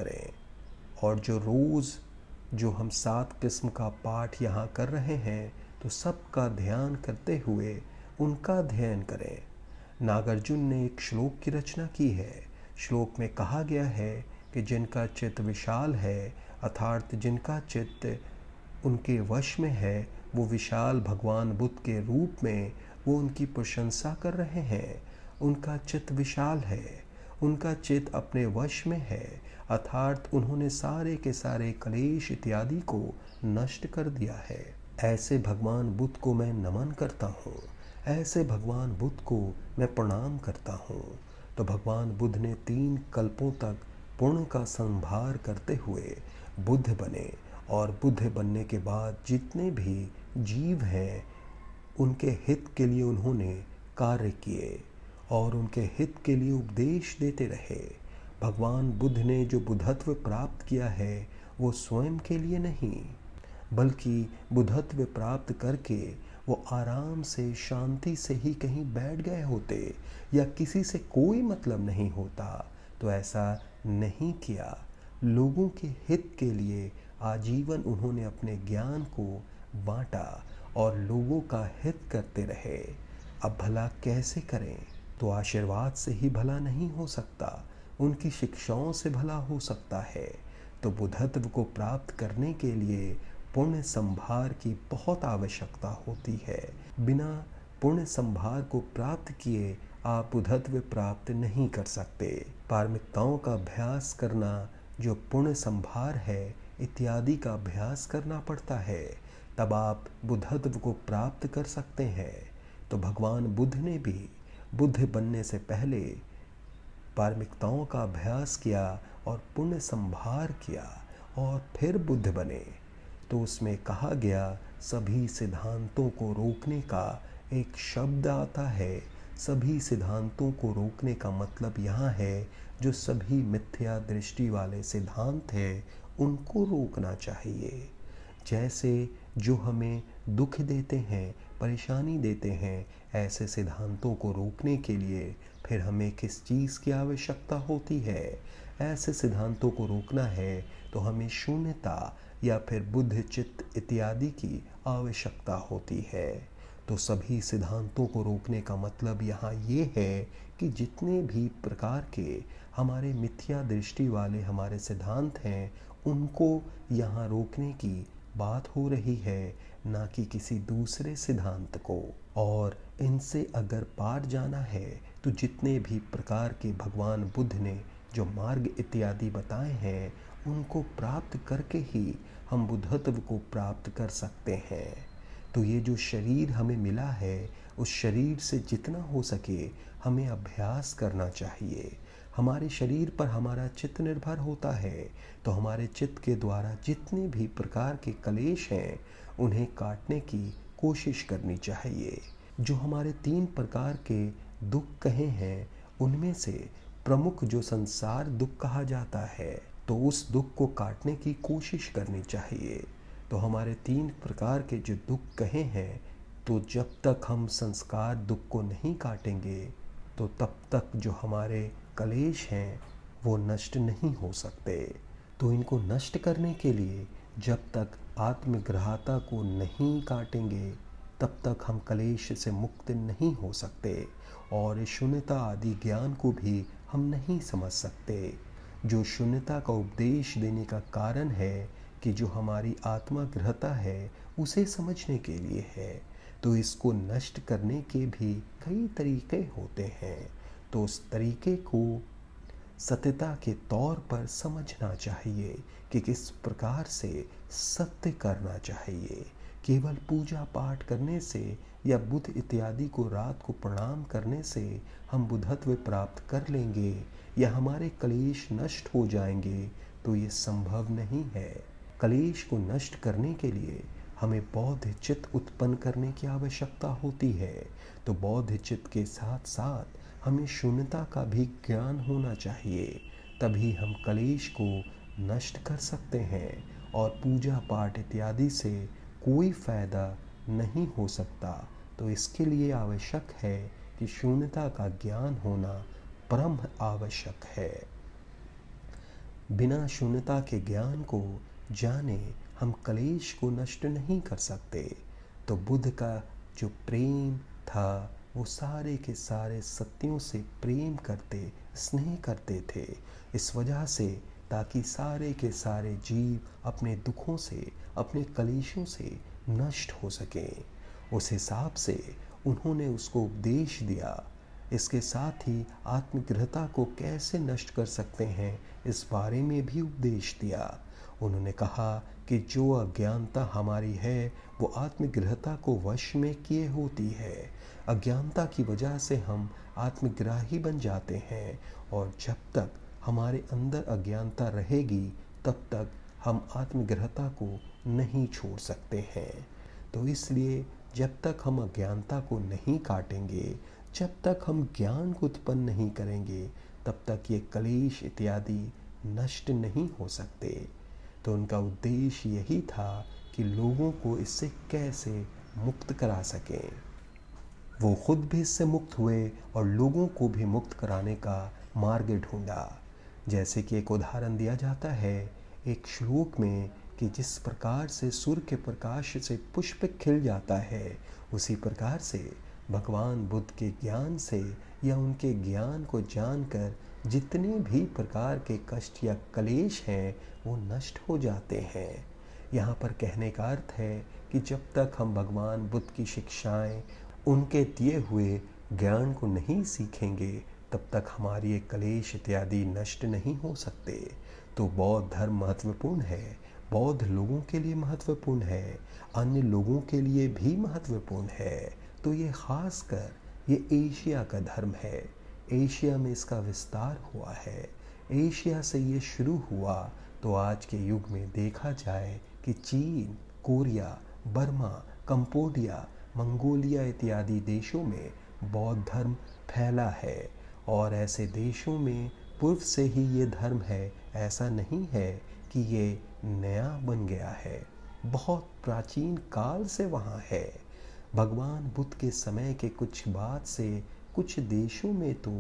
करें। और जो रोज़ जो हम 7 किस्म का पाठ यहाँ कर रहे हैं, तो सबका ध्यान करते हुए उनका अध्ययन करें। नागार्जुन ने एक श्लोक की रचना की है। श्लोक में कहा गया है कि जिनका चित्त विशाल है, अर्थात जिनका चित्त उनके वश में है, वो विशाल भगवान बुद्ध के रूप में वो उनकी प्रशंसा कर रहे हैं। उनका चित्त विशाल है, उनका चित्त अपने वश में है, अर्थात उन्होंने सारे के सारे क्लेश इत्यादि को नष्ट कर दिया है। ऐसे भगवान बुद्ध को मैं नमन करता हूँ, ऐसे भगवान बुद्ध को मैं प्रणाम करता हूँ। तो भगवान बुद्ध ने 3 कल्पों तक पुण्य का संभार करते हुए बुद्ध बने, और बुद्ध बनने के बाद जितने भी जीव हैं उनके हित के लिए उन्होंने कार्य किए और उनके हित के लिए उपदेश देते रहे। भगवान बुद्ध ने जो बुद्धत्व प्राप्त किया है वो स्वयं के लिए नहीं, बल्कि बुद्धत्व प्राप्त करके वो आराम से शांति से ही कहीं बैठ गए होते या किसी से कोई मतलब नहीं होता, तो ऐसा नहीं किया। लोगों के हित के लिए आजीवन उन्होंने अपने ज्ञान को बांटा और लोगों का हित करते रहे। अब भला कैसे करें? तो आशीर्वाद से ही भला नहीं हो सकता, उनकी शिक्षाओं से भला हो सकता है। तो बुद्धत्व को प्राप्त करने के लिए पुण्य संभार की बहुत आवश्यकता होती है। बिना पुण्य संभार को प्राप्त किए आप बुद्धत्व प्राप्त नहीं कर सकते। पारमिकताओं का अभ्यास करना, जो पुण्य संभार है इत्यादि का अभ्यास करना पड़ता है, तब आप बुद्धत्व को प्राप्त कर सकते हैं। तो भगवान बुद्ध ने भी बुद्ध बनने से पहले पारमिकताओं का अभ्यास किया और पुण्य संभार किया और फिर बुद्ध बने। तो उसमें कहा गया, सभी सिद्धांतों को रोकने का एक शब्द आता है। सभी सिद्धांतों को रोकने का मतलब यहाँ है जो सभी मिथ्या दृष्टि वाले सिद्धांत हैं उनको रोकना चाहिए। जैसे जो हमें दुख देते हैं, परेशानी देते हैं, ऐसे सिद्धांतों को रोकने के लिए फिर हमें किस चीज़ की आवश्यकता होती है? ऐसे सिद्धांतों को रोकना है तो हमें शून्यता या फिर बुद्ध चित्त इत्यादि की आवश्यकता होती है। तो सभी सिद्धांतों को रोकने का मतलब यहाँ ये है कि जितने भी प्रकार के हमारे मिथ्या दृष्टि वाले हमारे सिद्धांत हैं उनको यहाँ रोकने की बात हो रही है, ना कि किसी दूसरे सिद्धांत को। और इनसे अगर पार जाना है तो जितने भी प्रकार के भगवान बुद्ध ने जो मार्ग इत्यादि बताए हैं उनको प्राप्त करके ही हम बुद्धत्व को प्राप्त कर सकते हैं। तो ये जो शरीर हमें मिला है उस शरीर से जितना हो सके हमें अभ्यास करना चाहिए। हमारे शरीर पर हमारा चित्त निर्भर होता है, तो हमारे चित्त के द्वारा जितने भी प्रकार के क्लेश हैं उन्हें काटने की कोशिश करनी चाहिए। जो हमारे 3 प्रकार के दुख कहे हैं उनमें से प्रमुख जो संसार दुख कहा जाता है, तो उस दुख को काटने की कोशिश करनी चाहिए। तो हमारे 3 प्रकार के जो दुख कहे हैं, तो जब तक हम संस्कार दुख को नहीं काटेंगे तो तब तक जो हमारे क्लेश हैं वो नष्ट नहीं हो सकते। तो इनको नष्ट करने के लिए जब तक आत्मग्राह्यता को नहीं काटेंगे तब तक हम क्लेश से मुक्त नहीं हो सकते और शून्यता आदि ज्ञान को भी हम नहीं समझ सकते। जो शून्यता का उपदेश देने का कारण है कि जो हमारी आत्मग्राह्यता है उसे समझने के लिए है। तो इसको नष्ट करने के भी कई तरीके होते हैं, तो उस तरीके को सत्यता के तौर पर समझना चाहिए कि किस प्रकार से सत्य करना चाहिए। केवल पूजा पाठ करने से या बुद्ध इत्यादि को रात को प्रणाम करने से हम बुद्धत्व प्राप्त कर लेंगे या हमारे क्लेश नष्ट हो जाएंगे, तो ये संभव नहीं है। क्लेश को नष्ट करने के लिए हमें बौद्ध चित्त उत्पन्न करने की आवश्यकता होती है। तो बौद्ध चित्त के साथ साथ हमें शून्यता का भी ज्ञान होना चाहिए, तभी हम क्लेश को नष्ट कर सकते हैं। और पूजा पाठ इत्यादि से कोई फायदा नहीं हो सकता। तो इसके लिए आवश्यक है कि शून्यता का ज्ञान होना परम आवश्यक है। बिना शून्यता के ज्ञान को जाने हम कलेश को नष्ट नहीं कर सकते। तो बुद्ध का जो प्रेम था वो सारे के सारे सत्यों से प्रेम करते, स्नेह करते थे, इस वजह से ताकि सारे के सारे जीव अपने दुखों से, अपने कलेशों से नष्ट हो सकें। उस हिसाब से उन्होंने उसको उपदेश दिया। इसके साथ ही आत्मगृहता को कैसे नष्ट कर सकते हैं इस बारे में भी उपदेश दिया। उन्होंने कहा कि जो अज्ञानता हमारी है वो आत्मगृहता को वश में किए होती है। अज्ञानता की वजह से हम आत्मग्राही बन जाते हैं, और जब तक हमारे अंदर अज्ञानता रहेगी तब तक हम आत्मगृहता को नहीं छोड़ सकते हैं। तो इसलिए जब तक हम अज्ञानता को नहीं काटेंगे, जब तक हम ज्ञान को उत्पन्न नहीं करेंगे, तब तक ये कलेश इत्यादि नष्ट नहीं हो सकते। तो उनका उद्देश्य यही था कि लोगों को इससे कैसे मुक्त करा सकें। वो खुद भी इससे मुक्त हुए और लोगों को भी मुक्त कराने का मार्ग ढूंढा। जैसे कि एक उदाहरण दिया जाता है एक श्लोक में कि जिस प्रकार से सूर्य के प्रकाश से पुष्प खिल जाता है, उसी प्रकार से भगवान बुद्ध के ज्ञान से या उनके ज्ञान को जानकर जितने भी प्रकार के कष्ट या कलेश हैं वो नष्ट हो जाते हैं। यहाँ पर कहने का अर्थ है कि जब तक हम भगवान बुद्ध की शिक्षाएं, उनके दिए हुए ज्ञान को नहीं सीखेंगे, तब तक हमारी ये कलेश इत्यादि नष्ट नहीं हो सकते। तो बौद्ध धर्म महत्वपूर्ण है, बौद्ध लोगों के लिए महत्वपूर्ण है, अन्य लोगों के लिए भी महत्वपूर्ण है। तो ये खासकर ये एशिया का धर्म है। एशिया में इसका विस्तार हुआ है। एशिया से ये शुरू हुआ तो आज के युग में देखा जाए कि चीन, कोरिया, बर्मा, कंबोडिया, मंगोलिया इत्यादि देशों में बौद्ध धर्म फैला है। और ऐसे देशों में पूर्व से ही ये धर्म है, ऐसा नहीं है कि ये नया बन गया है, बहुत प्राचीन काल से वहाँ है। भगवान बुद्ध के समय के कुछ बाद से कुछ देशों में तो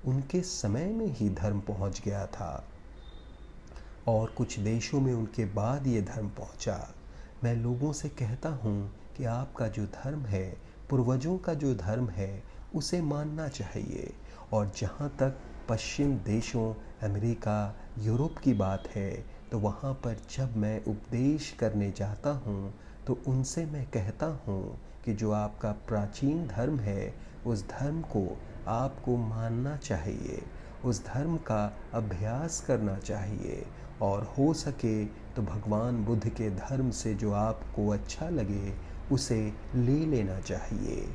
उनके समय में ही धर्म पहुँच गया था, और कुछ देशों में उनके बाद ये धर्म पहुँचा। मैं लोगों से कहता हूँ कि आपका जो धर्म है, पूर्वजों का जो धर्म है, उसे मानना चाहिए। और जहाँ तक पश्चिम देशों, अमेरिका, यूरोप की बात है, तो वहाँ पर जब मैं उपदेश करने जाता हूँ तो उनसे मैं कहता हूँ कि जो आपका प्राचीन धर्म है, उस धर्म को आपको मानना चाहिए, उस धर्म का अभ्यास करना चाहिए, और हो सके तो भगवान बुद्ध के धर्म से जो आपको अच्छा लगे उसे ले लेना चाहिए।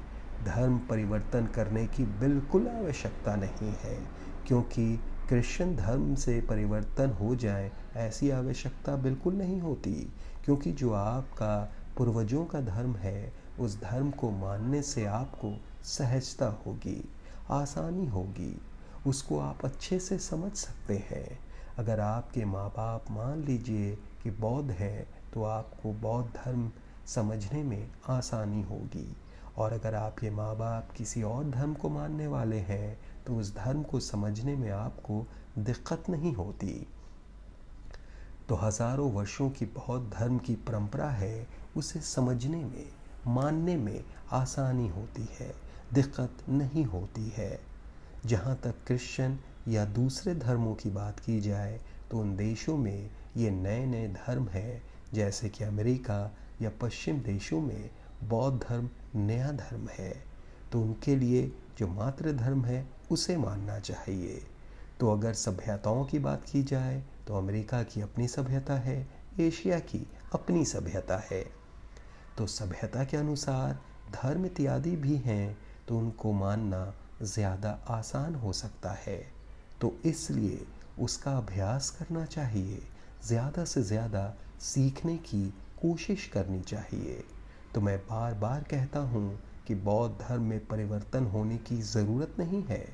धर्म परिवर्तन करने की बिल्कुल आवश्यकता नहीं है, क्योंकि क्रिश्चियन धर्म से परिवर्तन हो जाए ऐसी आवश्यकता बिल्कुल नहीं होती। क्योंकि जो आपका पूर्वजों का धर्म है, उस धर्म को मानने से आपको सहजता होगी, आसानी होगी, उसको आप अच्छे से समझ सकते हैं। अगर आपके माँ बाप मान लीजिए कि बौद्ध हैं, तो आपको बौद्ध धर्म समझने में आसानी होगी। और अगर आपके माँ बाप किसी और धर्म को मानने वाले हैं, तो उस धर्म को समझने में आपको दिक्कत नहीं होती। तो हज़ारों वर्षों की बौद्ध धर्म की परंपरा है, उसे समझने में, मानने में आसानी होती है, दिक्कत नहीं होती है। जहाँ तक क्रिश्चियन या दूसरे धर्मों की बात की जाए, तो उन देशों में ये नए नए धर्म हैं, जैसे कि अमेरिका या पश्चिम देशों में बौद्ध धर्म नया धर्म है। तो उनके लिए जो मातृ धर्म है उसे मानना चाहिए। तो अगर सभ्यताओं की बात की जाए, तो अमेरिका की अपनी सभ्यता है, एशिया की अपनी सभ्यता है। तो सभ्यता के अनुसार धर्म इत्यादि भी हैं, तो उनको मानना ज़्यादा आसान हो सकता है। तो इसलिए उसका अभ्यास करना चाहिए, ज़्यादा से ज़्यादा सीखने की कोशिश करनी चाहिए। तो मैं बार बार कहता हूँ कि बौद्ध धर्म में परिवर्तन होने की ज़रूरत नहीं है।